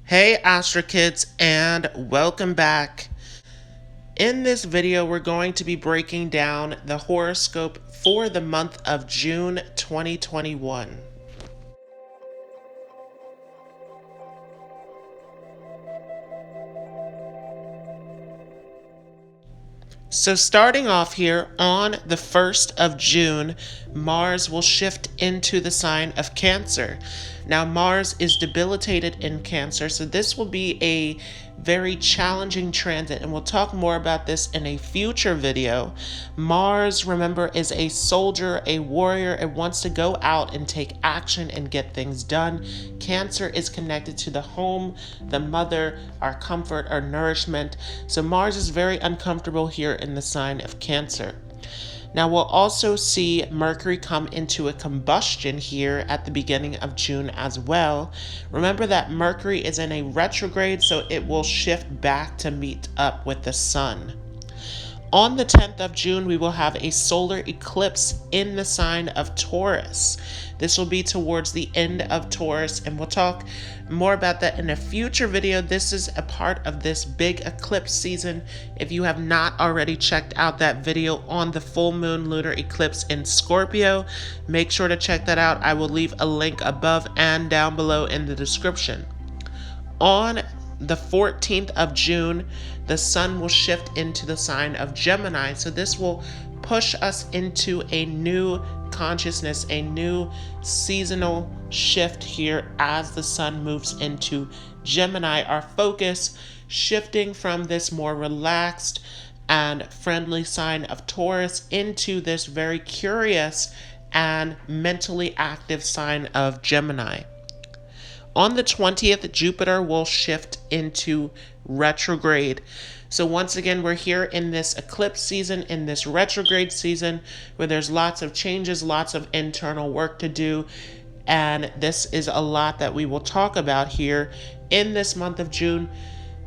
Hey Astro Kids, and welcome back. In this video, we're going to be breaking down the horoscope for the month of June 2021. So starting off here on the 1st of June, Mars will shift into the sign of Cancer. Now Mars is debilitated in Cancer, so this will be a very challenging transit, and we'll talk more about this in a future video. Mars, remember, is a soldier, a warrior. It wants to go out and take action and get things done. Cancer is connected to the home, the mother, our comfort, our nourishment. So Mars is very uncomfortable here in the sign of Cancer. Now we'll also see Mercury come into a combustion here at the beginning of June as well. Remember that Mercury is in a retrograde, so it will shift back to meet up with the Sun. On the 10th of June, we will have a solar eclipse in the sign of Taurus. This will be towards the end of Taurus, and we'll talk more about that in a future video. This is a part of this big eclipse season. If you have not already checked out that video on the full moon lunar eclipse in Scorpio, make sure to check that out. I will leave a link above and down below in the description. On the 14th of June, the Sun will shift into the sign of Gemini. So this will push us into a new consciousness, a new seasonal shift here as the Sun moves into Gemini. Our focus shifting from this more relaxed and friendly sign of Taurus into this very curious and mentally active sign of Gemini. On the 20th, Jupiter will shift into retrograde. So once again, we're here in this eclipse season, in this retrograde season, where there's lots of changes, lots of internal work to do. And this is a lot that we will talk about here in this month of June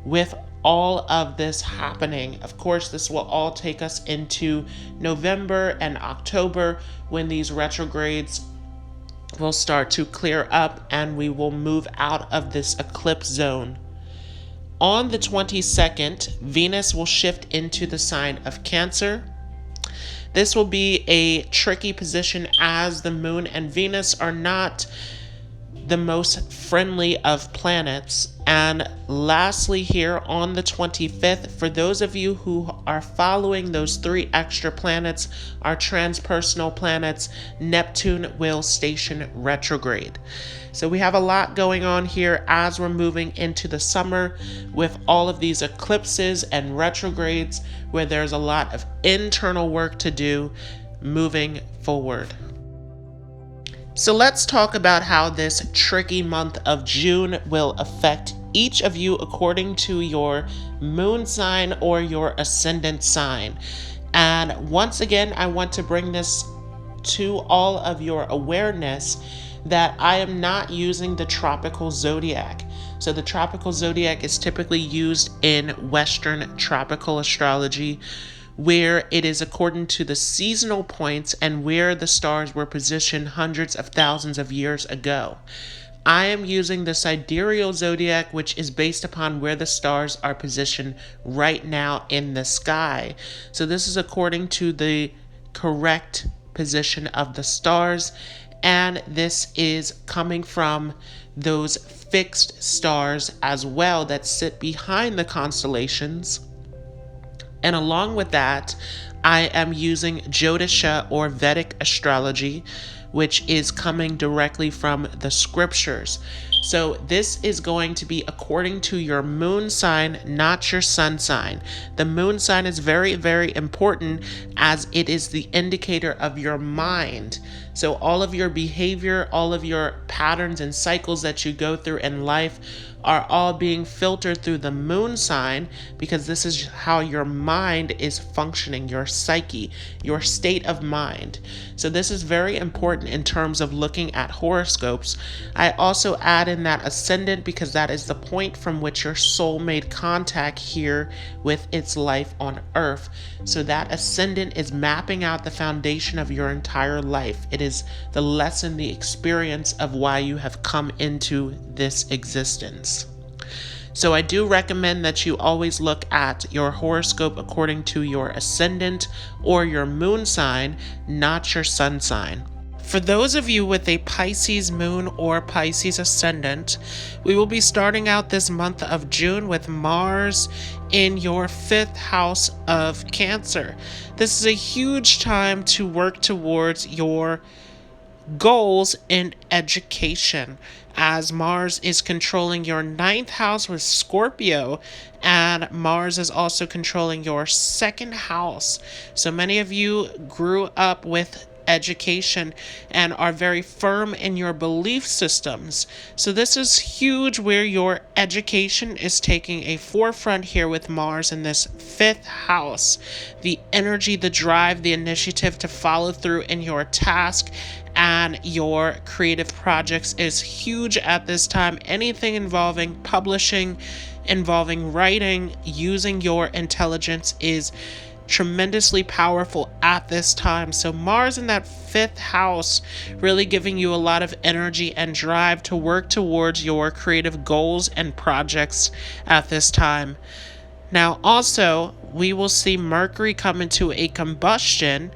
with all of this happening. Of course, this will all take us into November and October when these retrogrades will start to clear up and we will move out of this eclipse zone. On the 22nd, Venus will shift into the sign of Cancer. This will be a tricky position as the Moon and Venus are not the most friendly of planets. And lastly, here on the 25th, for those of you who are following those three extra planets, our transpersonal planets, Neptune will station retrograde. So we have a lot going on here as we're moving into the summer with all of these eclipses and retrogrades, where there's a lot of internal work to do moving forward. So let's talk about how this tricky month of June will affect each of you according to your moon sign or your ascendant sign. And once again, I want to bring this to all of your awareness that I am not using the tropical zodiac. So the tropical zodiac is typically used in Western tropical astrology, where it is according to the seasonal points and where the stars were positioned hundreds of thousands of years ago. I am using the sidereal zodiac, which is based upon where the stars are positioned right now in the sky. So this is according to the correct position of the stars, and this is coming from those fixed stars as well that sit behind the constellations. And along with that, I am using jyotisha or Vedic astrology, which is coming directly from the scriptures. So this is going to be according to your moon sign, not your sun sign. The moon sign is very, very important as it is the indicator of your mind. So all of your behavior, all of your patterns and cycles that you go through in life are all being filtered through the moon sign, because this is how your mind is functioning, your psyche, your state of mind. So this is very important in terms of looking at horoscopes. I also add in that ascendant because that is the point from which your soul made contact here with its life on earth. So that ascendant is mapping out the foundation of your entire life. It is the lesson, the experience of why you have come into this existence. So I do recommend that you always look at your horoscope according to your ascendant or your moon sign, not your sun sign. For those of you with a Pisces moon or Pisces ascendant, we will be starting out this month of June with Mars in your 5th house of Cancer. This is a huge time to work towards your goals in education, as Mars is controlling your 9th house with Scorpio, and Mars is also controlling your 2nd house. So many of you grew up with education and are very firm in your belief systems. So this is huge, where your education is taking a forefront here with Mars in this 5th house. The energy, the drive, the initiative to follow through in your task and your creative projects is huge at this time. Anything involving publishing, involving writing, using your intelligence is tremendously powerful at this time. So Mars in that 5th house really giving you a lot of energy and drive to work towards your creative goals and projects at this time. Now also, we will see Mercury come into a combustion,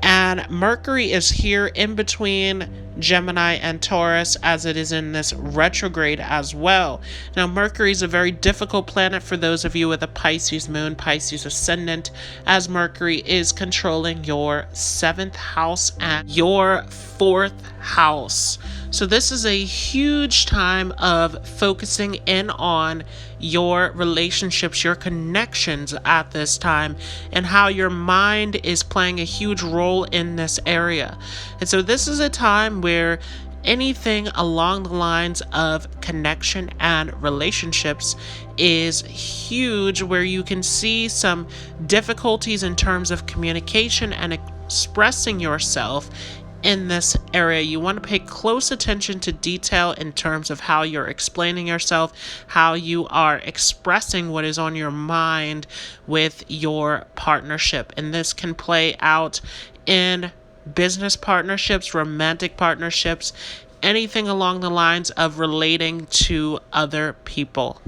and Mercury is here in between Gemini and Taurus, as it is in this retrograde as well. Now, Mercury is a very difficult planet for those of you with a Pisces moon, Pisces ascendant, as Mercury is controlling your 7th house and your 4th house. So this is a huge time of focusing in on your relationships, your connections at this time, and how your mind is playing a huge role in this area. And so this is a time where anything along the lines of connection and relationships is huge, where you can see some difficulties in terms of communication and expressing yourself in this area. You want to pay close attention to detail in terms of how you're explaining yourself, how you are expressing what is on your mind with your partnership. And this can play out in business partnerships, romantic partnerships, anything along the lines of relating to other people.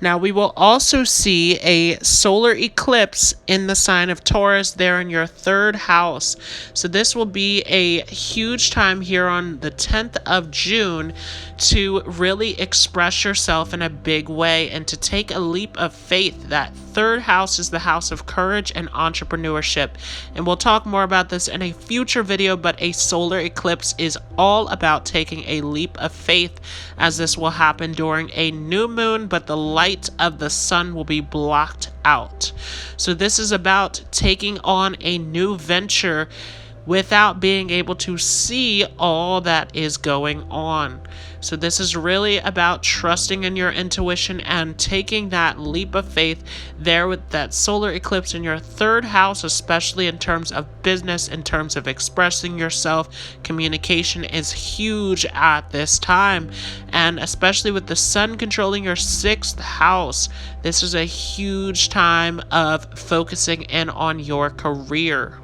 Now, we will also see a solar eclipse in the sign of Taurus there in your 3rd house. So this will be a huge time here on the 10th of June to really express yourself in a big way and to take a leap of faith. That 3rd house is the house of courage and entrepreneurship. And we'll talk more about this in a future video, but a solar eclipse is all about taking a leap of faith, as this will happen during a new moon, but the light of the sun will be blocked out. So this is about taking on a new venture without being able to see all that is going on. So this is really about trusting in your intuition and taking that leap of faith there with that solar eclipse in your 3rd house, especially in terms of business, in terms of expressing yourself. Communication is huge at this time, and especially with the sun controlling your 6th house, this is a huge time of focusing in on your career.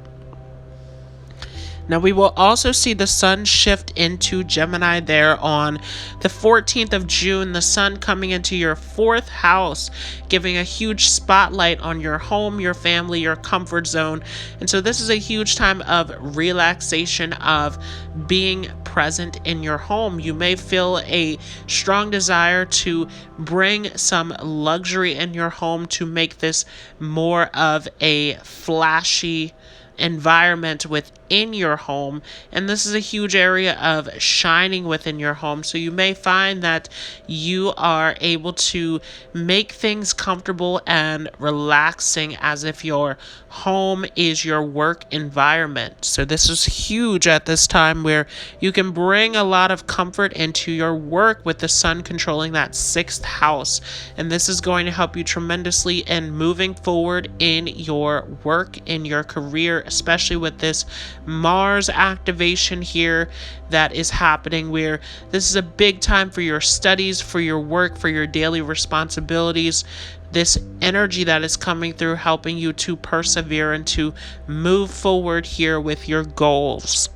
Now, we will also see the sun shift into Gemini there on the 14th of June, the sun coming into your 4th house, giving a huge spotlight on your home, your family, your comfort zone. And so this is a huge time of relaxation, of being present in your home. You may feel a strong desire to bring some luxury in your home to make this more of a flashy environment within your home, and this is a huge area of shining within your home. So you may find that you are able to make things comfortable and relaxing, as if your home is your work environment. So this is huge at this time, where you can bring a lot of comfort into your work with the sun controlling that 6th house, and this is going to help you tremendously in moving forward in your work, in your career, especially with this Mars activation here that is happening, where this is a big time for your studies, for your work, for your daily responsibilities. This energy that is coming through, helping you to persevere and to move forward here with your goals.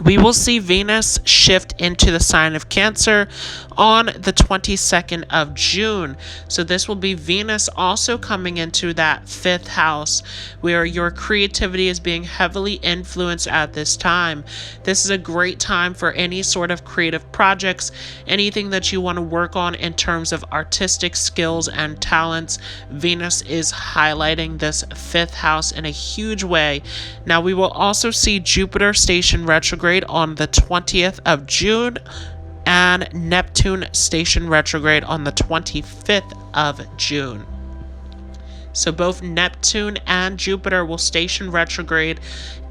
We will see Venus shift into the sign of Cancer on the 22nd of June. So this will be Venus also coming into that fifth house where your creativity is being heavily influenced at this time. This is a great time for any sort of creative projects, anything that you want to work on in terms of artistic skills and talents. Venus is highlighting this fifth house in a huge way. Now we will also see Jupiter station retrograde on the 20th of June and Neptune station retrograde on the 25th of June. So both Neptune and Jupiter will station retrograde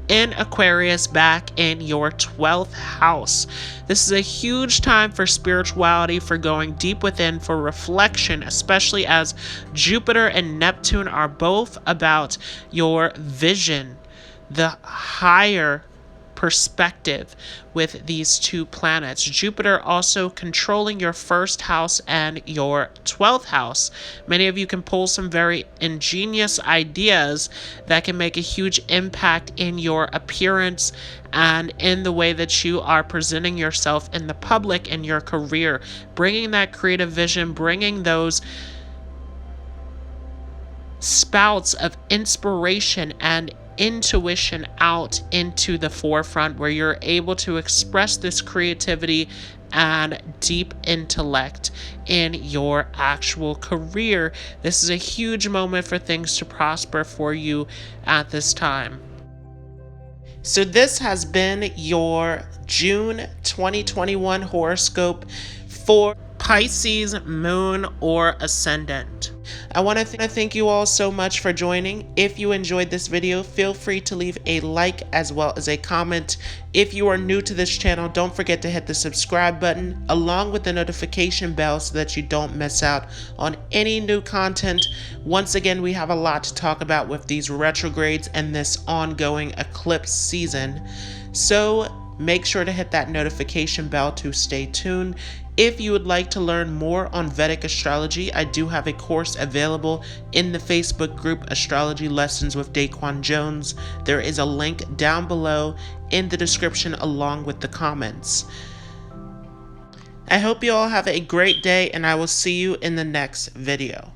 in Aquarius back in your 12th house. This is a huge time for spirituality, for going deep within, for reflection, especially as Jupiter and Neptune are both about your vision, the higher perspective with these two planets. Jupiter also controlling your first house and your 12th house. Many of you can pull some very ingenious ideas that can make a huge impact in your appearance and in the way that you are presenting yourself in the public, in your career, bringing that creative vision, bringing those spouts of inspiration and intuition out into the forefront, where you're able to express this creativity and deep intellect in your actual career. This is a huge moment for things to prosper for you at this time. So this has been your June 2021 horoscope for Pisces, moon, or ascendant. I want to thank you all so much for joining. If you enjoyed this video, feel free to leave a like as well as a comment. If you are new to this channel, don't forget to hit the subscribe button along with the notification bell so that you don't miss out on any new content. Once again, we have a lot to talk about with these retrogrades and this ongoing eclipse season. So make sure to hit that notification bell to stay tuned. If you would like to learn more on Vedic astrology, I do have a course available in the Facebook group Astrology Lessons with Daquan Jones. There is a link down below in the description along with the comments. I hope you all have a great day, and I will see you in the next video.